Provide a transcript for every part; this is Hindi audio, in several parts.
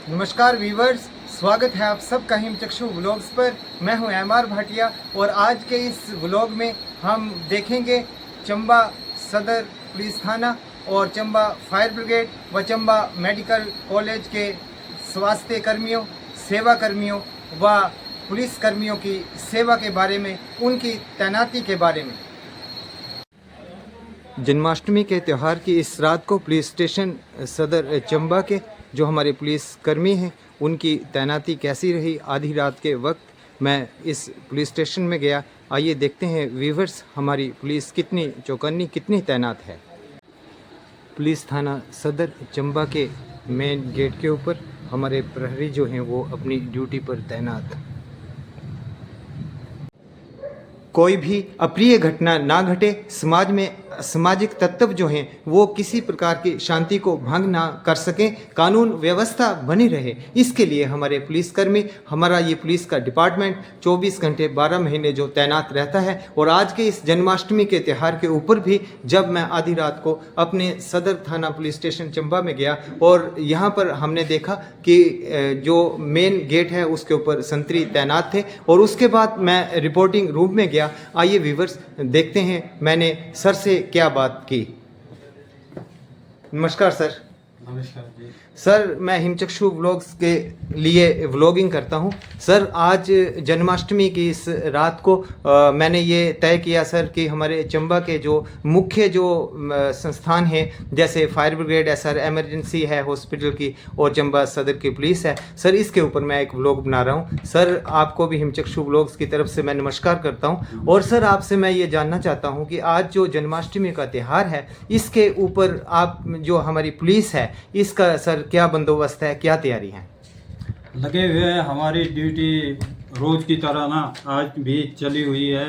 नमस्कार वीवर्स, स्वागत है आप सबका हिमचक्षु व्लॉग्स पर। मैं हूं एमआर भाटिया और आज के इस व्लॉग में हम देखेंगे चंबा सदर पुलिस थाना और चंबा फायर ब्रिगेड व चंबा मेडिकल कॉलेज के स्वास्थ्य कर्मियों, सेवा कर्मियों व पुलिस कर्मियों की सेवा के बारे में, उनकी तैनाती के बारे में। जन्माष्टमी के त्यौहार की इस रात को पुलिस स्टेशन सदर चंबा के जो हमारे पुलिस कर्मी हैं उनकी तैनाती कैसी रही। आधी रात के वक्त मैं इस पुलिस स्टेशन में गया। आइए देखते हैं वीवर्स, हमारी पुलिस कितनी चौकन्नी, कितनी तैनात है। पुलिस थाना सदर चंबा के मेन गेट के ऊपर हमारे प्रहरी जो हैं वो अपनी ड्यूटी पर तैनात। कोई भी अप्रिय घटना ना घटे, समाज में सामाजिक तत्व जो हैं वो किसी प्रकार की शांति को भंग ना कर सकें, कानून व्यवस्था बनी रहे, इसके लिए हमारे पुलिसकर्मी, हमारा ये पुलिस का डिपार्टमेंट 24 घंटे 12 महीने जो तैनात रहता है। और आज के इस जन्माष्टमी के त्यौहार के ऊपर भी जब मैं आधी रात को अपने सदर थाना पुलिस स्टेशन चंबा में गया और यहाँ पर हमने देखा कि जो मेन गेट है उसके ऊपर संतरी तैनात थे और उसके बाद मैं रिपोर्टिंग रूम में गया। आइए व्यूवर्स देखते हैं मैंने सर से क्या बात की। नमस्कार सर। नमस्कार जी। सर, मैं हिमचक्षु व्लॉग्स के लिए व्लॉगिंग करता हूं। सर, आज जन्माष्टमी की इस रात को मैंने ये तय किया सर कि हमारे चंबा के जो मुख्य जो संस्थान हैं जैसे फायर ब्रिगेड है सर, इमरजेंसी है हॉस्पिटल की और चंबा सदर की पुलिस है सर, इसके ऊपर मैं एक व्लॉग बना रहा हूं। सर, आपको भी हिमचक्षु व्लॉग्स की तरफ से मैं नमस्कार करता हूं। और सर, आपसे मैं ये जानना चाहता हूँ कि आज जो जन्माष्टमी का त्यौहार है इसके ऊपर आप जो हमारी पुलिस है इसका सर क्या बंदोबस्त है, क्या तैयारी है? लगे हुए हैं, हमारी ड्यूटी रोज की तरह ना आज भी चली हुई है।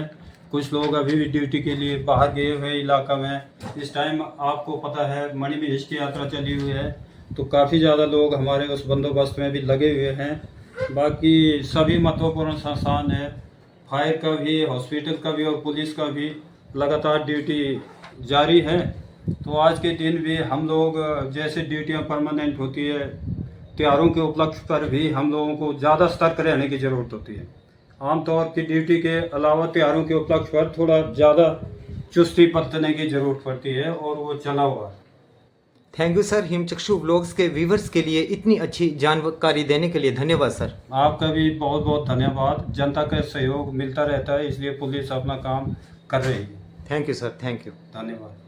कुछ लोग अभी भी ड्यूटी के लिए बाहर गए हुए इलाका में। इस टाइम आपको पता है मणिमहेश की यात्रा चली हुई है तो काफ़ी ज़्यादा लोग हमारे उस बंदोबस्त में भी लगे हुए हैं। बाकी सभी महत्वपूर्ण संस्थान है, फायर का भी, हॉस्पिटल का भी और पुलिस का भी लगातार ड्यूटी जारी है। तो आज के दिन भी हम लोग जैसे ड्यूटियां परमानेंट होती है, त्योहारों के उपलक्ष्य पर भी हम लोगों को ज़्यादा सतर्क रहने की ज़रूरत होती है। आमतौर की ड्यूटी के अलावा त्योहारों के उपलक्ष्य पर थोड़ा ज़्यादा चुस्ती बरतने की ज़रूरत पड़ती है और वो चला हुआ है। थैंक यू सर, हिमचक्षु व्लॉग्स के व्यूवर्स के लिए इतनी अच्छी जानकारी देने के लिए धन्यवाद सर। आपका भी बहुत बहुत धन्यवाद। जनता का सहयोग मिलता रहता है, इसलिए पुलिस अपना काम कर रही है। Thank you sir, thank you. धन्यवाद।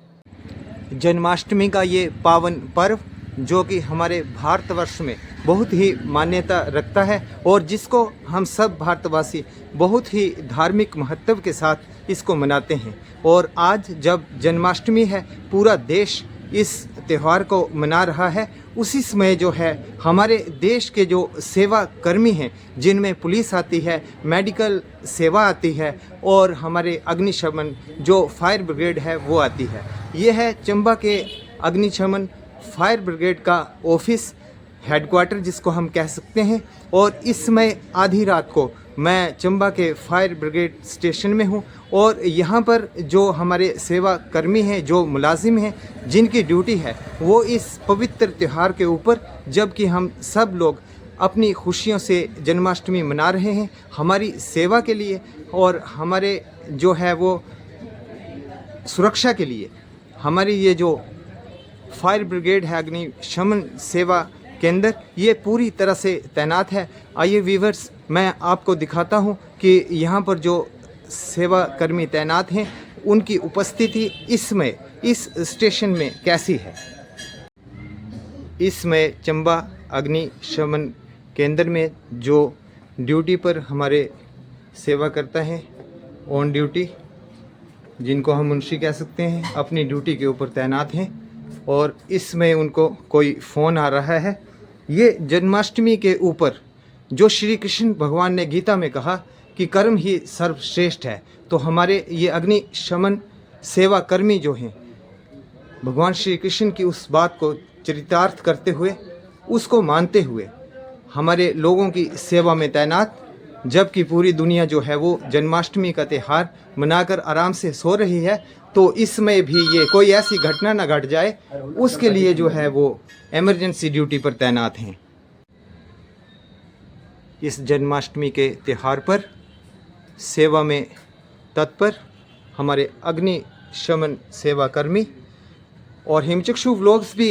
जन्माष्टमी का ये पावन पर्व जो कि हमारे भारतवर्ष में बहुत ही मान्यता रखता है और जिसको हम सब भारतवासी बहुत ही धार्मिक महत्व के साथ इसको मनाते हैं। और आज जब जन्माष्टमी है, पूरा देश इस त्यौहार को मना रहा है, उसी समय जो है हमारे देश के जो सेवा कर्मी हैं जिनमें पुलिस आती है, मेडिकल सेवा आती है और हमारे अग्निशमन जो फायर ब्रिगेड है वो आती है। ये है चंबा के अग्निशमन फायर ब्रिगेड का ऑफिस, हेडक्वार्टर जिसको हम कह सकते हैं। और इस समय आधी रात को मैं चंबा के फायर ब्रिगेड स्टेशन में हूं और यहाँ पर जो हमारे सेवा कर्मी हैं, जो मुलाजिम हैं, जिनकी ड्यूटी है वो इस पवित्र त्यौहार के ऊपर, जबकि हम सब लोग अपनी खुशियों से जन्माष्टमी मना रहे हैं हमारी सेवा के लिए और हमारे जो है वो सुरक्षा के लिए, हमारी ये जो फायर ब्रिगेड है, अग्निशमन सेवा केंद्र, ये पूरी तरह से तैनात है। आइए व्यूवर्स, मैं आपको दिखाता हूं कि यहाँ पर जो सेवा कर्मी तैनात हैं उनकी उपस्थिति इस समय इस स्टेशन में कैसी है। इस समय चंबा अग्निशमन केंद्र में जो ड्यूटी पर हमारे सेवा करता है, ऑन ड्यूटी, जिनको हम मुंशी कह सकते हैं, अपनी ड्यूटी के ऊपर तैनात हैं और इसमें उनको कोई फ़ोन आ रहा है। ये जन्माष्टमी के ऊपर जो श्री कृष्ण भगवान ने गीता में कहा कि कर्म ही सर्वश्रेष्ठ है, तो हमारे ये अग्निशमन सेवा कर्मी जो हैं भगवान श्री कृष्ण की उस बात को चरितार्थ करते हुए, उसको मानते हुए हमारे लोगों की सेवा में तैनात, जबकि पूरी दुनिया जो है वो जन्माष्टमी का त्यौहार मनाकर आराम से सो रही है, तो इसमें भी ये कोई ऐसी घटना ना घट जाए, उसके लिए जो है वो इमरजेंसी ड्यूटी पर तैनात हैं। इस जन्माष्टमी के त्यौहार पर सेवा में तत्पर हमारे अग्निशमन सेवाकर्मी और हिमचक्षु व्लॉग्स भी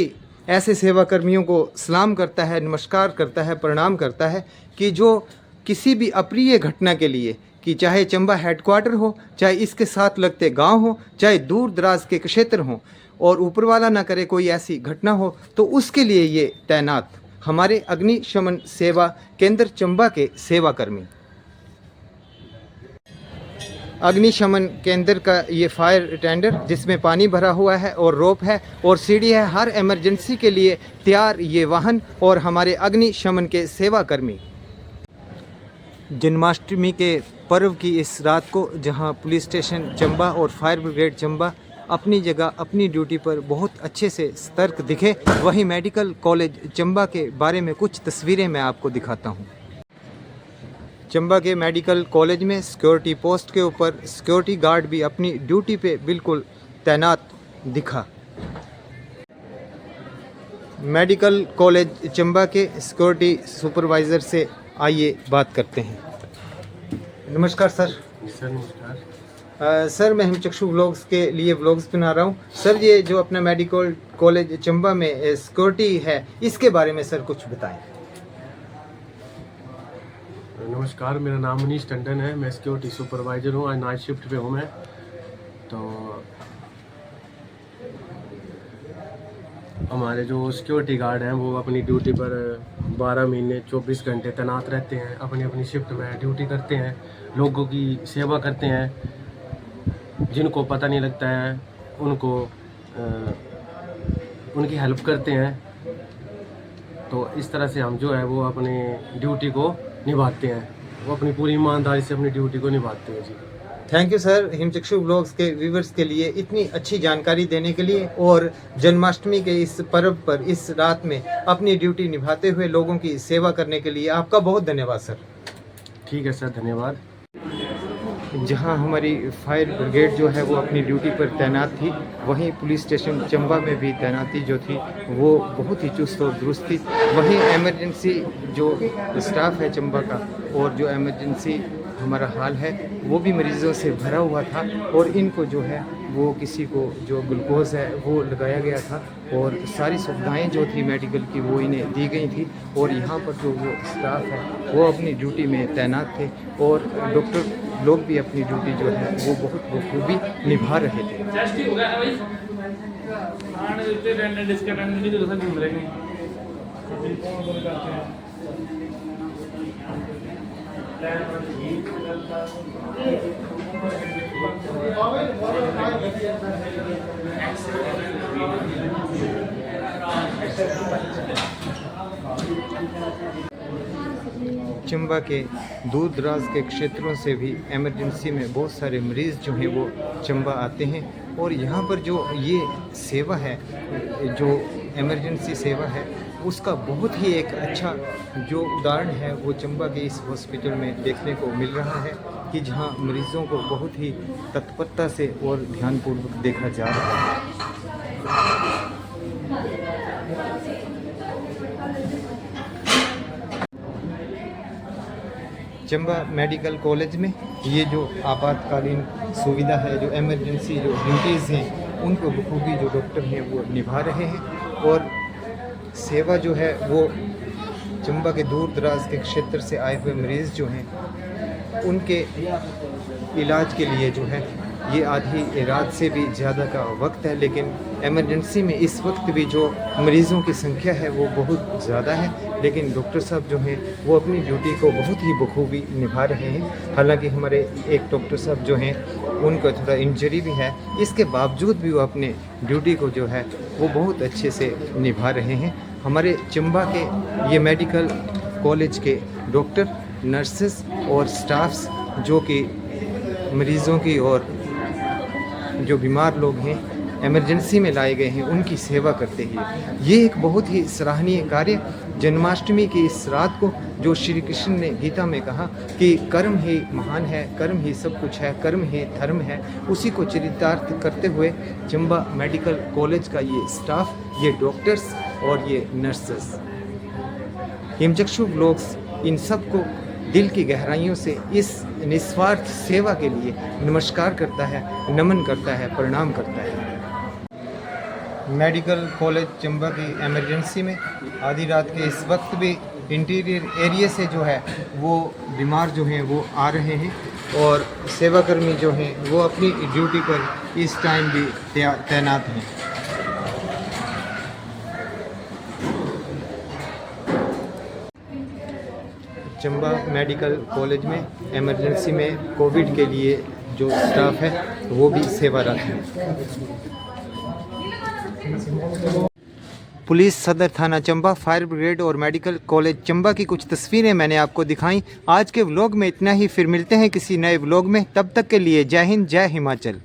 ऐसे सेवाकर्मियों को सलाम करता है, नमस्कार करता है, प्रणाम करता है कि जो किसी भी अप्रिय घटना के लिए, कि चाहे चंबा हेडक्वार्टर हो, चाहे इसके साथ लगते गांव हो, चाहे दूर दराज के क्षेत्र हों, और ऊपर वाला ना करे कोई ऐसी घटना हो, तो उसके लिए ये तैनात हमारे अग्निशमन सेवा केंद्र चंबा के सेवाकर्मी। अग्निशमन केंद्र का ये फायर टेंडर जिसमें पानी भरा हुआ है और रोप है और सीढ़ी है, हर इमरजेंसी के लिए तैयार ये वाहन और हमारे अग्निशमन के सेवाकर्मी। जन्माष्टमी के पर्व की इस रात को जहां पुलिस स्टेशन चंबा और फायर ब्रिगेड चंबा अपनी जगह अपनी ड्यूटी पर बहुत अच्छे से सतर्क दिखे, वहीं मेडिकल कॉलेज चंबा के बारे में कुछ तस्वीरें मैं आपको दिखाता हूं। चंबा के मेडिकल कॉलेज में सिक्योरिटी पोस्ट के ऊपर सिक्योरिटी गार्ड भी अपनी ड्यूटी पे बिल्कुल तैनात दिखा। मेडिकल कॉलेज चंबा के सिक्योरिटी सुपरवाइज़र से आइए बात करते हैं। नमस्कार सर। सर नमस्कार। सर मैं हिमचक्षु व्लॉग्स के लिए व्लॉग्स बना रहा हूँ। सर ये जो अपना मेडिकल कॉलेज चंबा में सिक्योरिटी है, इसके बारे में सर कुछ बताएं। नमस्कार, मेरा नाम मनीष टंडन है, मैं सिक्योरिटी सुपरवाइज़र हूँ। आज नाइट शिफ्ट पे हूँ मैं। तो हमारे जो सिक्योरिटी गार्ड हैं वो अपनी ड्यूटी पर 12 महीने 24 घंटे तैनात रहते हैं, अपनी अपनी शिफ्ट में ड्यूटी करते हैं, लोगों की सेवा करते हैं, जिनको पता नहीं लगता है उनको उनकी हेल्प करते हैं। तो इस तरह से हम जो है वो अपनी ड्यूटी को निभाते हैं, वो अपनी पूरी ईमानदारी से अपनी ड्यूटी को निभाते हैं। जी थैंक यू सर, हिमचक्षु व्लॉग्स के व्यूवर्स के लिए इतनी अच्छी जानकारी देने के लिए और जन्माष्टमी के इस पर्व पर इस रात में अपनी ड्यूटी निभाते हुए लोगों की सेवा करने के लिए आपका बहुत धन्यवाद सर। ठीक है सर, धन्यवाद। जहां हमारी फायर ब्रिगेड जो है वो अपनी ड्यूटी पर तैनात थी, वहीं पुलिस स्टेशन चंबा में भी तैनाती जो थी वो बहुत ही चुस्त और दुरुस्त थी। वहीं इमरजेंसी जो स्टाफ है चंबा का और जो इमरजेंसी हमारा हाल है वो भी मरीज़ों से भरा हुआ था और इनको जो है वो किसी को जो ग्लूकोज है वो लगाया गया था और सारी सुविधाएं जो थी मेडिकल की वो इन्हें दी गई थी। और यहाँ पर जो वो स्टाफ है वो अपनी ड्यूटी में तैनात थे और डॉक्टर लोग भी अपनी ड्यूटी जो है वो बहुत बखूबी निभा रहे थे। चंबा के दूर दराज के क्षेत्रों से भी इमरजेंसी में बहुत सारे मरीज़ जो हैं वो चंबा आते हैं और यहाँ पर जो ये सेवा है, जो इमरजेंसी सेवा है, उसका बहुत ही एक अच्छा जो उदाहरण है वो चंबा के इस हॉस्पिटल में देखने को मिल रहा है कि जहाँ मरीज़ों को बहुत ही तत्परता से और ध्यानपूर्वक देखा जा रहा है। चंबा मेडिकल कॉलेज में ये जो आपातकालीन सुविधा है, जो इमरजेंसी जो ड्यूटीज़ हैं, उनको बखूबी जो डॉक्टर हैं वो निभा रहे हैं और सेवा जो है वो चंबा के दूर दराज के क्षेत्र से आए हुए मरीज़ जो हैं उनके इलाज के लिए जो है ये आधी रात से भी ज़्यादा का वक्त है, लेकिन इमरजेंसी में इस वक्त भी जो मरीज़ों की संख्या है वो बहुत ज़्यादा है, लेकिन डॉक्टर साहब जो हैं वो अपनी ड्यूटी को बहुत ही बखूबी निभा रहे हैं। हालांकि हमारे एक डॉक्टर साहब जो हैं उनका थोड़ा इंजरी भी है, इसके बावजूद भी वो अपने ड्यूटी को जो है वो बहुत अच्छे से निभा रहे हैं। हमारे चंबा के ये मेडिकल कॉलेज के डॉक्टर, नर्सेस और स्टाफ्स जो कि मरीज़ों की और जो बीमार लोग हैं इमरजेंसी में लाए गए हैं उनकी सेवा करते हैं, ये एक बहुत ही सराहनीय कार्य। जन्माष्टमी की इस रात को जो श्री कृष्ण ने गीता में कहा कि कर्म ही महान है, कर्म ही सब कुछ है, कर्म ही धर्म है, उसी को चरितार्थ करते हुए चंबा मेडिकल कॉलेज का ये स्टाफ, ये डॉक्टर्स और ये नर्सेस, हिमचक्षु व्लॉग्स इन सब को दिल की गहराइयों से इस निस्वार्थ सेवा के लिए नमस्कार करता है, नमन करता है, प्रणाम करता है। मेडिकल कॉलेज चंबा की इमरजेंसी में आधी रात के इस वक्त भी इंटीरियर एरिया से जो है वो बीमार जो हैं वो आ रहे हैं और सेवाकर्मी जो हैं वो अपनी ड्यूटी पर इस टाइम भी तैनात हैं। चंबा मेडिकल कॉलेज में इमरजेंसी में कोविड के लिए जो स्टाफ है वो भी सेवारत है। पुलिस सदर थाना चंबा, फायर ब्रिगेड और मेडिकल कॉलेज चंबा की कुछ तस्वीरें मैंने आपको दिखाई। आज के व्लॉग में इतना ही, फिर मिलते हैं किसी नए व्लॉग में। तब तक के लिए जय हिंद, जय हिमाचल।